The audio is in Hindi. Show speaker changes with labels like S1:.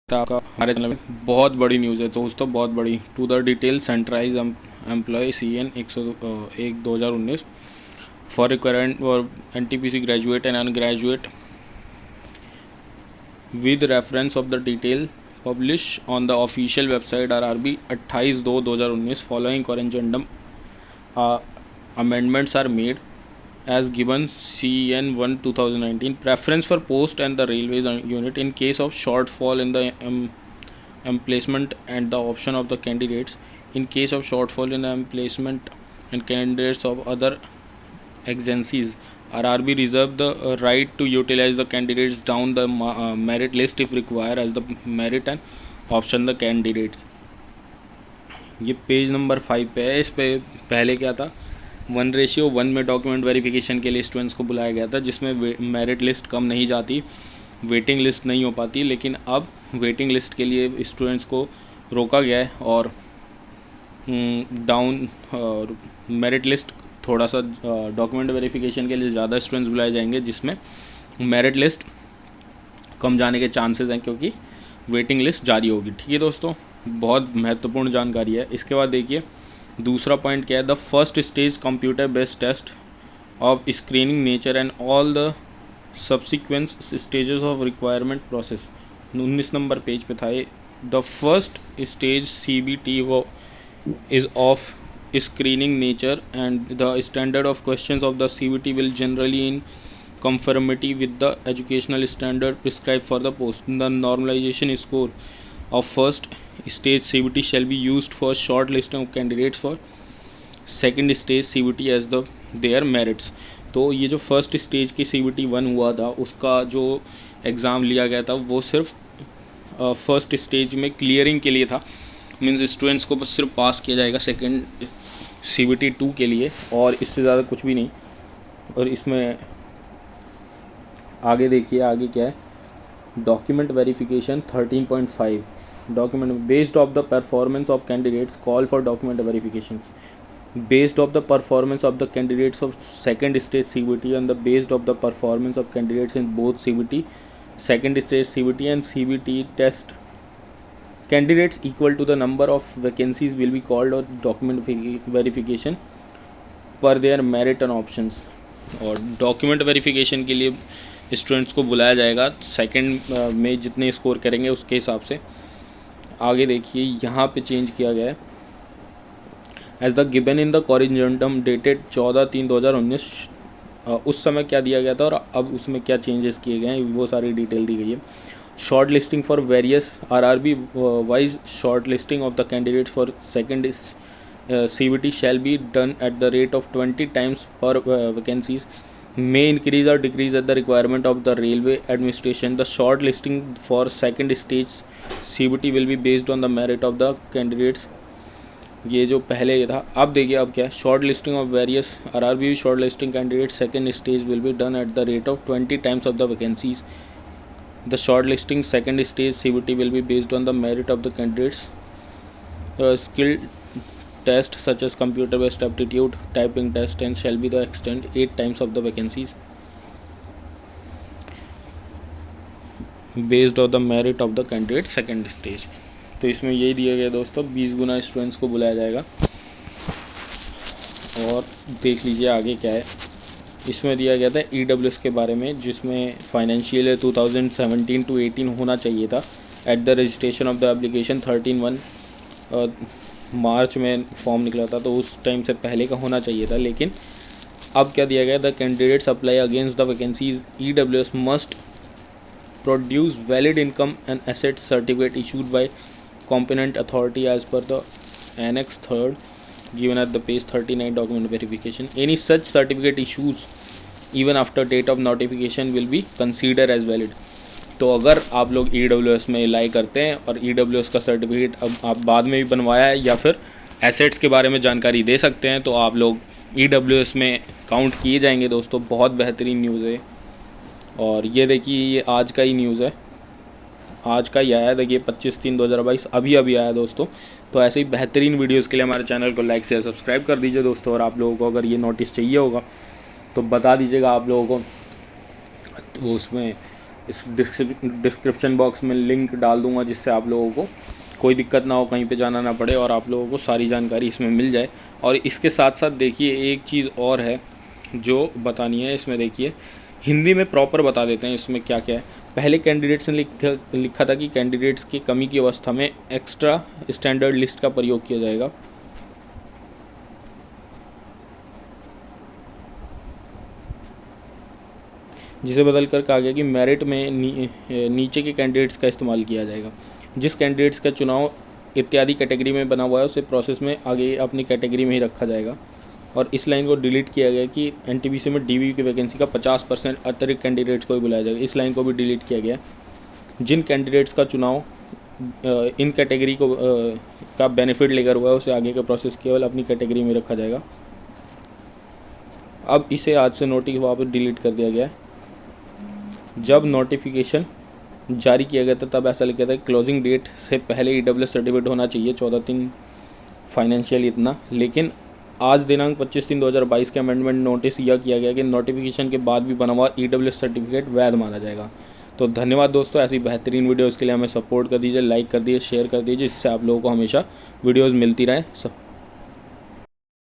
S1: था आपका हमारे चैनल में। बहुत बड़ी न्यूज़ है दोस्तों, बहुत बड़ी। To the detail centralize employ CN 101/2019 for requirement और NTPC graduate and undergraduate with reference of the detail publish on the official website RRB 28/2/2019 following corrigendum amendments are made as given CN 1/2019 preference for post and the railways unit in case of shortfall in the emplacement and the option of the candidates in case of shortfall in the emplacement and candidates of other agencies. RRB reserve the right to utilize the candidates down the merit list if required as the merit and option the candidates. ये पेज नंबर 5 पे है। इस पे पहले क्या था, 1:1 में डॉक्यूमेंट वेरिफिकेशन के लिए स्टूडेंट्स को बुलाया गया था, जिसमें मेरिट लिस्ट कम नहीं जाती, वेटिंग लिस्ट नहीं हो पाती। लेकिन अब वेटिंग लिस्ट के लिए स्टूडेंट्स को रोका गया है और डाउन मेरिट लिस्ट थोड़ा सा डॉक्यूमेंट वेरिफिकेशन के लिए ज़्यादा स्टूडेंट्स बुलाए जाएंगे, जिसमें मेरिट लिस्ट कम जाने के चांसेस हैं क्योंकि वेटिंग लिस्ट जारी होगी। ठीक है दोस्तों, बहुत महत्वपूर्ण जानकारी है। इसके बाद देखिए दूसरा पॉइंट क्या है, the first stage computer based test of screening nature and all the subsequent stages of requirement process. 19 number page पे था ये। द फर्स्ट स्टेज CBT वो is of screening nature and the standard of questions of the CBT will generally in conformity with the educational standard prescribed for the post. The normalization score of first stage CBT shall be used for shortlisting of candidates for second stage CBT as their merits. तो ये जो फर्स्ट स्टेज की CBT 1 हुआ था, उसका जो एग्ज़ाम लिया गया था वो सिर्फ फर्स्ट स्टेज में क्लियरिंग के लिए था। मीन्स स्टूडेंट्स को बस सिर्फ पास किया जाएगा सेकेंड CBT 2 के लिए, और इससे ज़्यादा कुछ भी नहीं। और इसमें आगे देखिए, आगे क्या है, document verification 13.5 document based of the performance of candidates call for document verification based of the performance of the candidates of second stage CBT and the based of the performance of candidates in both CBT second stage CBT and CBT test candidates equal to the number of vacancies will be called और डॉक्यूमेंट वेरिफिकेशन पर देयर मेरिट एंड ऑप्शंस। और डॉक्यूमेंट वेरिफिकेशन के लिए स्टूडेंट्स को बुलाया जाएगा सेकंड में जितने स्कोर करेंगे उसके हिसाब से। आगे देखिए यहाँ पे चेंज किया गया है, as the given in the corrigendum dated 14/3/2019। उस समय क्या दिया गया था और अब उसमें क्या चेंजेस किए गए हैं वो सारी डिटेल दी गई है। Short listing for various RRB wise short listing of the candidate for second CBT shall be done at the rate of 20 times per vacancies may increase or decrease at the requirement of the railway administration. The short listing for second stage CBT will be based on the merit of the candidates. ये जो पहले ये था, अब देखिए अब क्या है, short listing of various RRB short listing candidate second stage will be done at the rate of 20 times of the vacancies. The short listing second stage CBT will be based on the merit of the candidates. Skill test such as computer based aptitude typing test and shall be the extent 8 times of the vacancies based on the merit of the candidate second stage. तो इसमें यही दिया गया दोस्तों, 20 गुना स्टूडेंट्स को बुलाया जाएगा। और देख लीजिए आगे क्या है, इसमें दिया गया था EWS के बारे में, जिसमें फाइनेंशियल ईयर 2017 to 18 होना चाहिए था at the registration of the application 13/1 मार्च में फॉर्म निकला था, तो उस टाइम से पहले का होना चाहिए था। लेकिन अब क्या दिया गया, the candidates apply against the vacancies EWS must produce valid income and asset certificate issued by competent authority as per the Annex 3rd given at the page 39 document verification. Any such certificate issues even after date of notification will be considered as valid. तो अगर आप लोग EWS में अप्लाई करते हैं और EWS का सर्टिफिकेट अब आप बाद में भी बनवाया है या फिर एसेट्स के बारे में जानकारी दे सकते हैं, तो आप लोग EWS में काउंट किए जाएंगे दोस्तों। बहुत बेहतरीन न्यूज़ है। और ये देखिए, ये आज का ही न्यूज़ है, आज का ही आया है, देखिए 25/3/2022 अभी आया दोस्तों। तो ऐसे ही बेहतरीन वीडियोज़ के लिए हमारे चैनल को लाइक शेयर सब्सक्राइब कर दीजिए दोस्तों। और आप लोगों को अगर ये नोटिस चाहिए होगा तो बता दीजिएगा आप लोगों को, तो उसमें इस डिस्क्रिप्शन बॉक्स में लिंक डाल दूंगा, जिससे आप लोगों को कोई दिक्कत ना हो, कहीं पे जाना ना पड़े और आप लोगों को सारी जानकारी इसमें मिल जाए। और इसके साथ साथ देखिए एक चीज़ और है जो बतानी है इसमें। देखिए हिंदी में प्रॉपर बता देते हैं इसमें क्या क्या है। पहले कैंडिडेट्स ने लिखा था कि कैंडिडेट्स की कमी की अवस्था में एक्स्ट्रा स्टैंडर्ड लिस्ट का प्रयोग किया जाएगा। जिसे बदलकर कहा गया कि मेरिट में नीचे के कैंडिडेट्स का इस्तेमाल किया जाएगा। जिस कैंडिडेट्स का चुनाव इत्यादि कैटेगरी में बना हुआ है उसे प्रोसेस में आगे अपनी कैटेगरी में ही रखा जाएगा। और इस लाइन को डिलीट किया गया कि एनटीपीसी में डीवी की वैकेंसी का 50% अतिरिक्त कैंडिडेट्स को ही बुलाया जाएगा। इस लाइन को भी डिलीट किया गया। जिन कैंडिडेट्स का चुनाव इन कैटेगरी को का बेनिफिट लेकर हुआ है उसे आगे का प्रोसेस केवल अपनी कैटेगरी में रखा जाएगा। अब इसे आज से नोटिस वापस डिलीट कर दिया गया है। जब नोटिफिकेशन जारी किया गया था तब ऐसा लिखा था कि क्लोजिंग डेट से पहले ईडब्ल्यूएस सर्टिफिकेट होना चाहिए 14/3 फाइनेंशियल इतना। लेकिन आज दिनांक 25/3/2022 के अमेंडमेंट नोटिस यह किया गया कि नोटिफिकेशन के बाद भी बना हुआ ईडब्ल्यूएस सर्टिफिकेट वैध माना जाएगा। तो धन्यवाद दोस्तों, ऐसी बेहतरीन वीडियोज़ के लिए हमें सपोर्ट कर दीजिए, लाइक कर दीजिए, शेयर कर दीजिए, जिससे आप लोगों को हमेशा वीडियोज़ मिलती रहें।